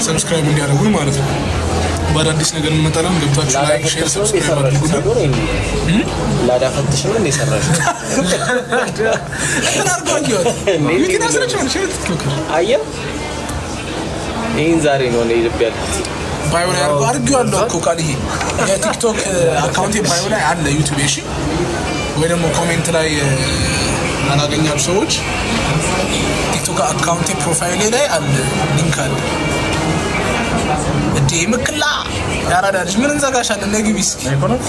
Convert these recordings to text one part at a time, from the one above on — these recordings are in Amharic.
ሰብስክራይብ እንዲያደርጉን ማለት ነው። በአዳዲስ ነገር እንመጣለን። ገብታችሁ ላይክ ሼር ሰብስክራይብ አድርጉ። ላዳ ፈትሽ ነው እንደሰራሽ ተናርጓጊው ይሄን አስረቻው ሸርት አየ ይሄን ዛሬ ነው ለኢትዮጵያ ባዮ ላይ አርጓጊው እኮ ቃልዬ የቲክቶክ አካውንቴ ባዮ ላይ አለ ዩቲዩብ እሺ ወይ ደግሞ ኮሜንት ላይ አናገኛችሁ ሰዎች ቲክቶክ አካውንቴ ፕሮፋይል ላይ አለ ሊንክ አለ እንዴ ምክላ ያራዳልሽ ምን እንዘጋሻለን ለግቢስ አይኮነት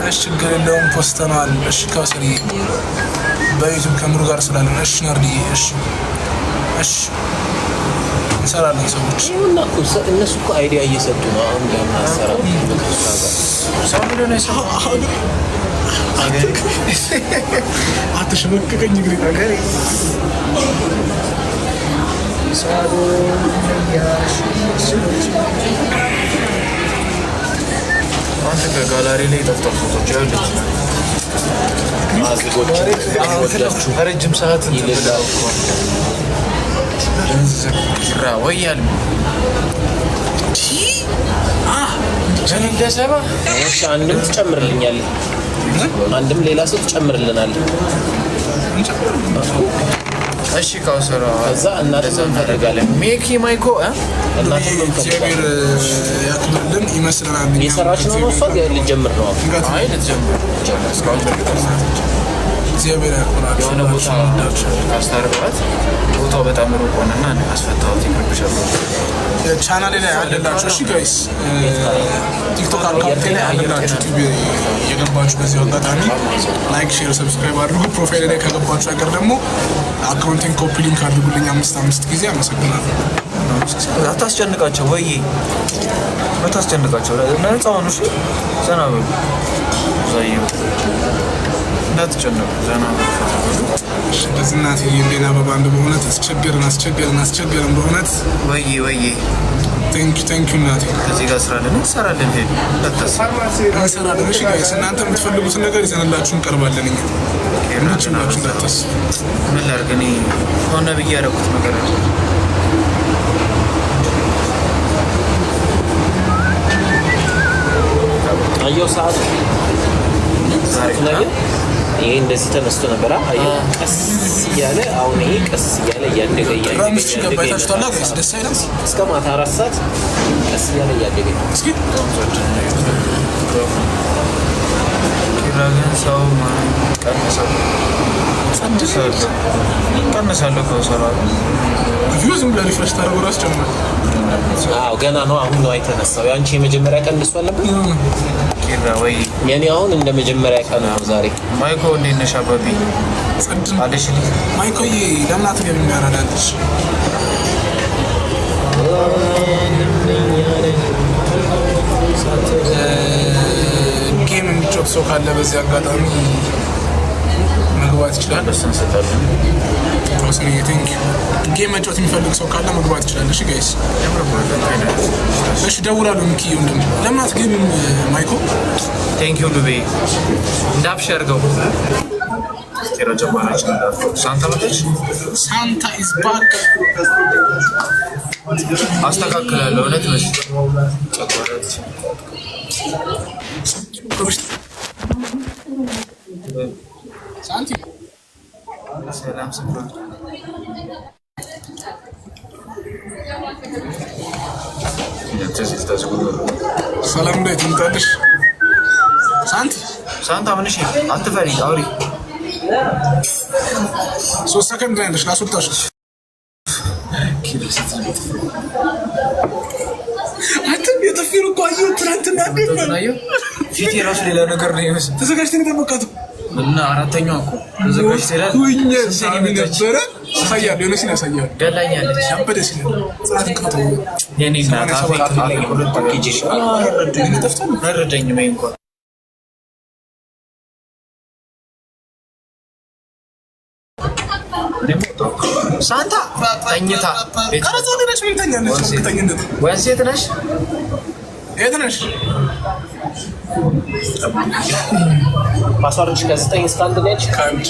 እሺ ችግር የለውም ፖስተናል እሺ ከወሰሪ በዩቲዩብ ከምሩ ጋር ስላለን እሺ ናርዲ እሺ እንሰራለን ሰዎች እና እነሱ እኮ አይዲያ እየሰጡ ነው አሁን ለምን አሰራው ሳምሪ ነው ሳው አትሽመቀቀኝ እንግዲህ ነገር ሳዶ ያሽ አንተ ከጋላሪ ላይ ጠፍተው ፎቶዎች ያሉት አዝጎች ረጅም ሰዓት ይልላል ወያል እንደሰባ እሺ አንድም ትጨምርልኛለህ አንድም ሌላ ሰው ትጨምርልናለህ እሺ ካውሰራ ከዛ እናንተም ታደርጋለህ ሜኪ ማይኮ እናንተም እግዚአብሔር ያክብርልን ይመስለናል እየሰራች ነው እሷ ልጀምር ነው አይ ልትጀምር እግዚአብሔር ያክብራችሁ የሆነ ቦታ ካስታርባት ቦታው በጣም ሩቅ ሆነና አስፈታውት ይብርብሻል ቻናሌ ላይ አለላችሁ እሺ ጋይስ ቲክቶክ አካውንቴ ላይ አለላችሁ ዩቲዩብ የገባችሁ በዚህ አጋጣሚ ላይክ ሼር ሰብስክራይብ አድርጉ ፕሮፋይል ላይ ከገባችሁ አገር ደግሞ አካውንቴን ኮፒ ሊንክ አድርጉልኝ 5 ጊዜ አመሰግናለሁ አታስጨንቃቸው ወይ አታስጨንቃቸው ነፃው ነው እሺ ዘና በሉ ዘይው እንዳትጨነቁ ዘና እንደዚህ እናትዬ እንደና በባንድ በእውነት አስቸገርን በእውነት ወይ ቴንክ ዩ እናቴ ከዚህ ጋር እንሰራለን ሄድ እንሰራለን እሺ ጋይስ እናንተ የምትፈልጉትን ነገር ይዘንላችሁ እንቀርባለን እኛ እንድትችላችሁ እንዳታስቡ ምን ላድርግ እኔ ሆነ ብዬ ያደረኩት ነገር አየው ሰዓት ነገር ይሄ እንደዚህ ተነስቶ ነበር አየው ቀስ ያለ አሁን ይሄ ቀስ ያለ ያደገ ደስ አይልም እስከ ማታ 4 ሰዓት ቀስ ያለ ያደገ እስኪ ኪራገን ሰው ቀንሳለሁ ከሰራው ቪውዝም ብላ ሪፍሬሽ ታደርገው ራስ ጀምር አዎ ገና ነው አሁን ነው አይተነሳው ያንቺ የመጀመሪያ ቀን እሱ አለበት ኪራ ወይ የኔ አሁን እንደ መጀመሪያ ቀን ነው ዛሬ ማይኮ እንዴት ነሽ አባቢ አለሽ ማይኮዬ ለምን አትገቢም ያራዳልሽ ጌም የሚጫወት ሰው ካለ በዚህ አጋጣሚ መግባት ይችላል ሰንሰታለን ወስኔ ቴንክ ጌም መጫወት የሚፈልግ ሰው ካለ መግባት ይችላል እሺ ጋይስ እሺ ደውላለሁ ሚኪ ወንድም ለምን አትገቢም ማይኮ ቴንክ ዩ ሉቤ እንዳብሸርገው ተረጀባናችን ሳንታ ኢዝ ባክ አስተካክላለሁ እውነት ነው ሳንቲ ሰላም ሰላም ሰላም እንዴት እንታለሽ ሳንታ ምንሽ አትፈሪ አውሪ 3 ሰከንድ ላይ ነሽ ላስወጣሽ አንተ የተፊሩ ቆዩ ትናንትና ነው ፊት የራሱ ሌላ ነገር ነው ይመስል ተዘጋጅተን ተመቀጡ እና አራተኛው እኮ ተዘጋጅ ይላል ኩኝ ሳሚ ነበረ ሳያለ የሆነ ሲና ሳያለ ገላኛለች ያበደ ሲና ጽናት እንካተው የኔ እናት አፈ ሁለት ፓኬጅ ረደኝ ነው እንኳን ሳንታ ተኝታ ቀረጻ ደረሽ ምንተኛለሽ ምንተኛነት ወንስ የትነሽ የትነሽ ፓስዋርድሽ ከ9 እስከ 1 ነች ካንድ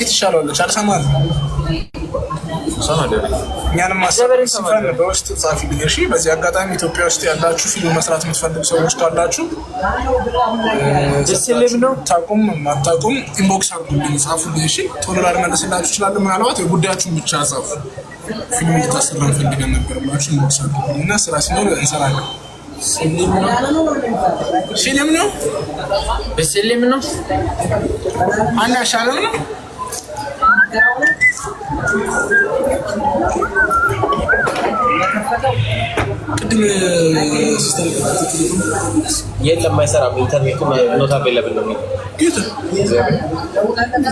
ይሻላል ቻልሰማል እኛንም ማሰብን በውስጥ ጻፉልኝ እሺ። በዚህ አጋጣሚ ኢትዮጵያ ውስጥ ያላችሁ ፊልም መስራት የምትፈልጉ ሰዎች ካላችሁ ደስልም ነው ታቁም ማታቁም ኢንቦክስ አድርጉልኝ ጻፉልኝ እሺ። ቶሎ ላልመለስላችሁ ይችላል ምናልባት የጉዳያችሁን ብቻ ጻፉ። ፊልም እንድታሰራ ፈልገን ነበር ብላችሁ ኢንቦክስ አድርጉልኝ እና ስራ ሲኖር እንሰራለን። ፊልም ነው በስልም ነው አንድ አሻለም ነው ቅድም የለም አይሰራም። ኢንተርኔቱ ኖት አቬለብል ነው ጌታ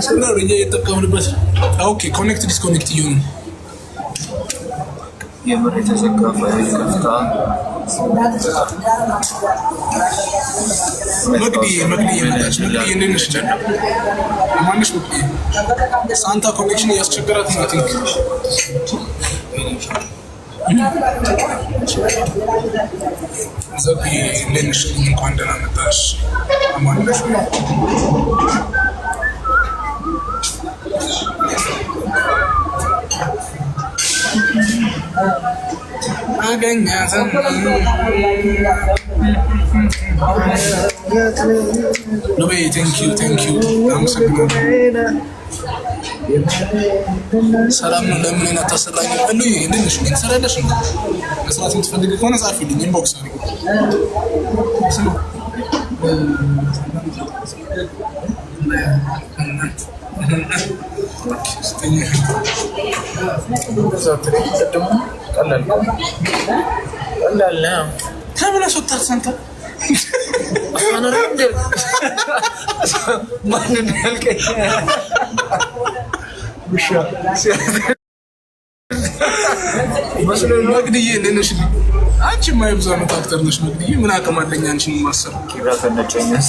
ሰላም እኛ እየተጠቀምንበት ኦኬ ኮኔክት ዲስኮኔክት ይሁን የምር የተዘጋ ፋይል ከፍታ መግዲ የመጣች መግዲ እንደነሽ ጀና ማንሽ መግዲ ሳንታ ኮኔክሽን ያስቸገራት ነው ቲንክ ዘቢ እንደነሽ እንኳን ደህና መጣሽ ማንሽ አገኛትን ኖቤ ቴንኪዩ አመሰግናለሁ። ሰላም ነው። ለምን አይነት ታሰራኝ አሉ እንደነሽ ግን ሰራደሽ ነው መስራት የምትፈልግ ከሆነ ጻፊልኝ ኢንቦክስ አድርጉ። ከምን አስወጣት ሰንታ ማንን ያልከኝ ውሻ መግድዬ እንደነሽ አንቺ የማይብዛ ነው አክተር ነሽ መግድዬ ምን አቅም አለኝ አንቺን ማሰር ኪራ ከነጨኛስ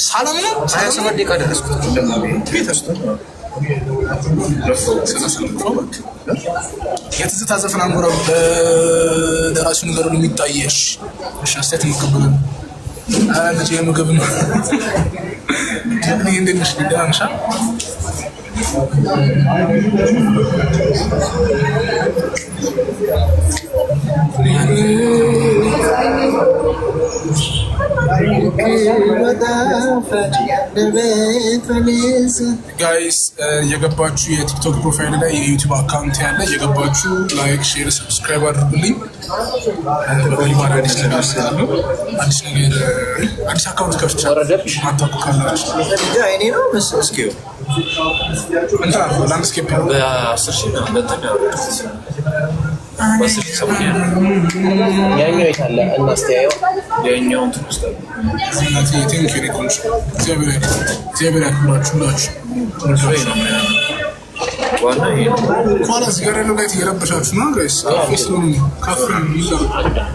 ሰላም ነው 27 ደቂቃ ደረስኩት የትዝታ ዘፈን አንጎራው በደራሲ ነገሩ የሚታየሽ እሺ አስተያየት መቀበል ልጅ የምግብ ነው እንዴ እንደነሽ ደራንሻ ጋይስ የገባችሁ የቲክቶክ ፕሮፋይል ላይ የዩቲዩብ አካውንት ያለ የገባችሁ ላይክ ሼር ሰብስክራይብ አድርጉልኝ። በሊባን አዲስ ነገር ስላለው አዲስ አካውንት ከፍቻለሁ ማታውቁ ካላችሁ እኔ ነው መስስኪው እንትና ላንድስኬፕ በ10 ሺህ ነው በ10 ሺህ ሰው ያኛው የታለ እናስተያየው ያኛው ትውስታ ቴንክ ዩ ሪኮንሽ እግዚአብሔር ያክብራችሁ ናችሁ ዋና ይሄ ኋላ እዚህ ጋር ያለው ላይት እየረበሻችሁ ነው ጋይስ ካፌ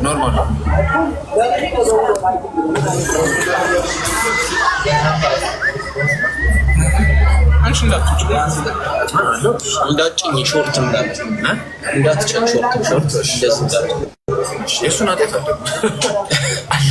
ኖርማል ነው አንቺ እንዳትጭኝ ሾርት እንዳትጭኝ ሾርት እንደዚህ እንዳትጭኝ የሱን አጤት አለ